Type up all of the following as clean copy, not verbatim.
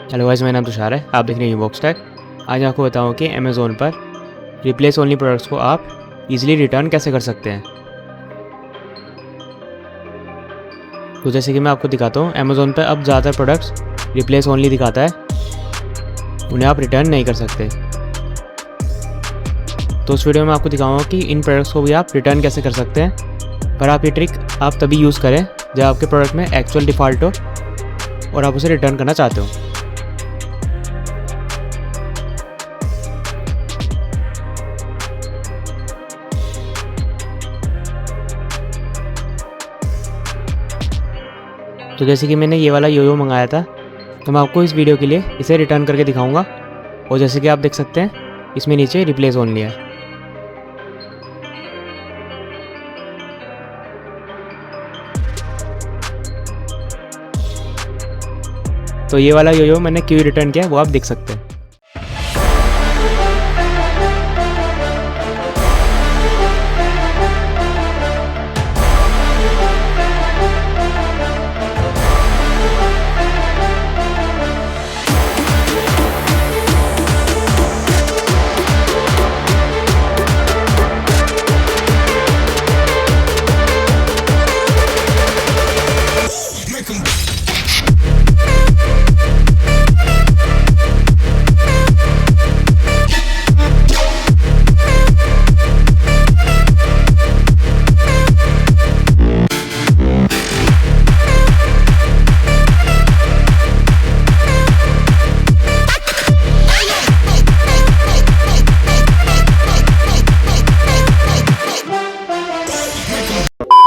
Hello guys, मेरा नाम तुषार है। आप देख रहे हैं बॉक्स टैग। आज मैं आपको बताऊँ कि अमेज़ोन पर रिप्लेस ओनली प्रोडक्ट्स को आप इजीली रिटर्न कैसे कर सकते हैं। तो जैसे कि मैं आपको दिखाता हूँ, अमेज़ोन पर अब ज़्यादातर प्रोडक्ट्स रिप्लेस ओनली दिखाता है, उन्हें आप रिटर्न नहीं कर सकते। तो उस वीडियो में आपको दिखाऊंगा कि इन प्रोडक्ट्स को भी आप रिटर्न कैसे कर सकते हैं। पर आप ये ट्रिक आप तभी यूज़ करें जब आपके प्रोडक्ट में एक्चुअल डिफ़ॉल्ट हो और आप उसे रिटर्न करना चाहते हो। तो जैसे कि मैंने ये वाला योयो मंगाया था, तो मैं आपको इस वीडियो के लिए इसे रिटर्न करके दिखाऊंगा। और जैसे कि आप देख सकते हैं, इसमें नीचे रिप्लेस ओनली है। तो ये वाला योयो मैंने क्यों रिटर्न किया वो आप देख सकते हैं।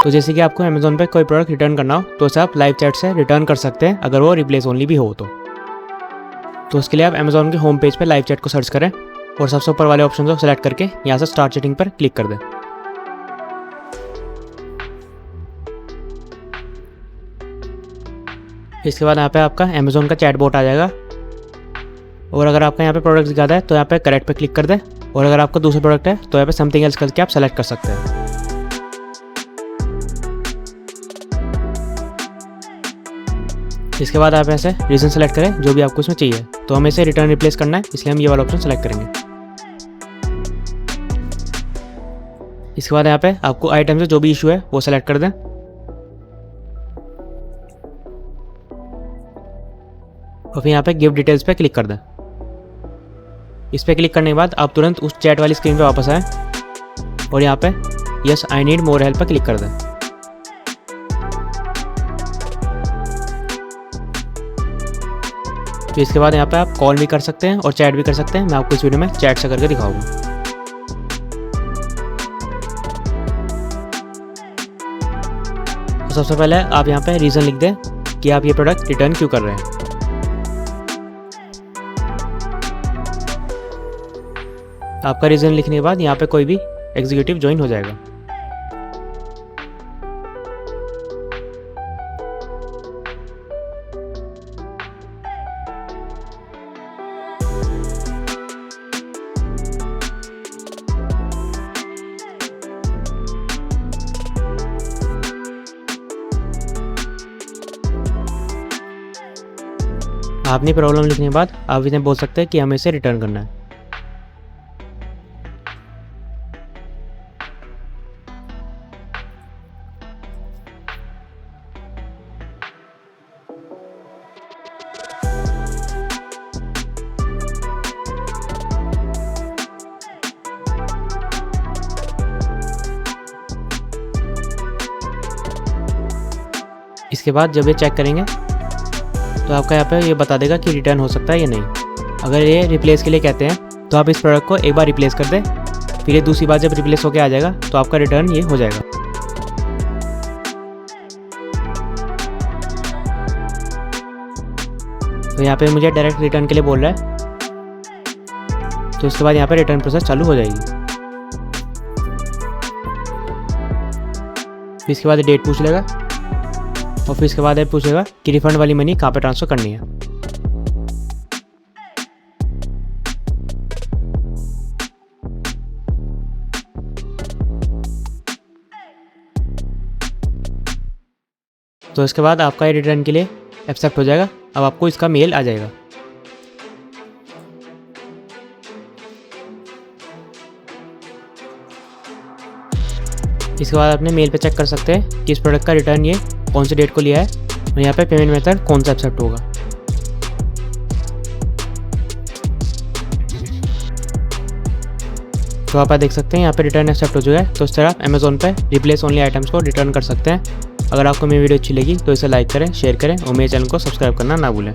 तो जैसे कि आपको अमेज़ोन पे कोई प्रोडक्ट रिटर्न करना हो तो उसे आप लाइव चैट से रिटर्न कर सकते हैं, अगर वो रिप्लेस ओनली भी हो तो उसके लिए आप अमेज़ोन के होम पेज पे लाइव चैट को सर्च करें और सबसे ऊपर वाले ऑप्शन को सेलेक्ट करके यहाँ से स्टार्ट चैटिंग पर क्लिक कर दें। इसके बाद यहाँ पे आपका अमेज़ोन का चैट बोट आ जाएगा और अगर आपका यहाँ पे प्रोडक्ट दिखाता है तो यहाँ पे करेक्ट पे क्लिक कर दें, और अगर आपका दूसरा प्रोडक्ट है तो यहाँ पे समथिंग एल्स करके आप सेलेक्ट कर सकते हैं। इसके बाद आप ऐसे रीज़न सेलेक्ट करें जो भी आपको इसमें चाहिए। तो हमें इसे रिटर्न रिप्लेस करना है, इसलिए हम ये वाला ऑप्शन सेलेक्ट करेंगे। इसके बाद यहाँ पे आपको आइटम से जो भी इशू है वो सेलेक्ट कर दें और फिर यहाँ पे गिफ्ट डिटेल्स पे क्लिक कर दें। इस पर क्लिक करने के बाद आप तुरंत उस चैट वाली स्क्रीन पे वापस आएँ और यहाँ पे yes I need more help पर क्लिक कर दें। तो इसके बाद यहाँ पे आप कॉल भी कर सकते हैं और चैट भी कर सकते हैं। मैं आपको इस वीडियो में चैट से करके दिखाऊंगा। तो सबसे पहले आप यहाँ पे रीज़न लिख दें कि आप ये प्रोडक्ट रिटर्न क्यों कर रहे हैं। आपका रीज़न लिखने के बाद यहाँ पे कोई भी एग्जीक्यूटिव ज्वाइन हो जाएगा। आपने प्रॉब्लम लिखने के बाद आप इन्हें बोल सकते हैं कि हमें इसे रिटर्न करना है। इसके बाद जब ये चेक करेंगे तो आपका यहाँ पे ये बता देगा कि रिटर्न हो सकता है या नहीं। अगर ये रिप्लेस के लिए कहते हैं तो आप इस प्रोडक्ट को एक बार रिप्लेस कर दें, फिर ये दूसरी बार जब रिप्लेस होकर आ जाएगा तो आपका रिटर्न ये हो जाएगा। तो यहाँ पे मुझे डायरेक्ट रिटर्न के लिए बोल रहा है, तो इसके बाद यहाँ पे रिटर्न प्रोसेस चालू हो जाएगी। फिर इसके बाद डेट पूछ लेगा और फिर इसके बाद ये पूछेगा कि रिफंड वाली मनी कहाँ पे ट्रांसफ़र करनी है। तो इसके बाद आपका ये रिटर्न के लिए एक्सेप्ट हो जाएगा। अब आपको इसका मेल आ जाएगा। इसके बाद अपने मेल पे चेक कर सकते हैं कि इस प्रोडक्ट का रिटर्न ये कौन सी डेट को लिया है और यहाँ पे पेमेंट मेथड कौन सा एक्सेप्ट होगा। तो आप देख सकते हैं यहाँ पे रिटर्न एक्सेप्ट हो चुका है। तो इस तरह आप अमेज़ॉन पे रिप्लेस ओनली आइटम्स को रिटर्न कर सकते हैं। अगर आपको मेरी वीडियो अच्छी लगी तो इसे लाइक करें, शेयर करें और मेरे चैनल को सब्सक्राइब करना ना भूलें।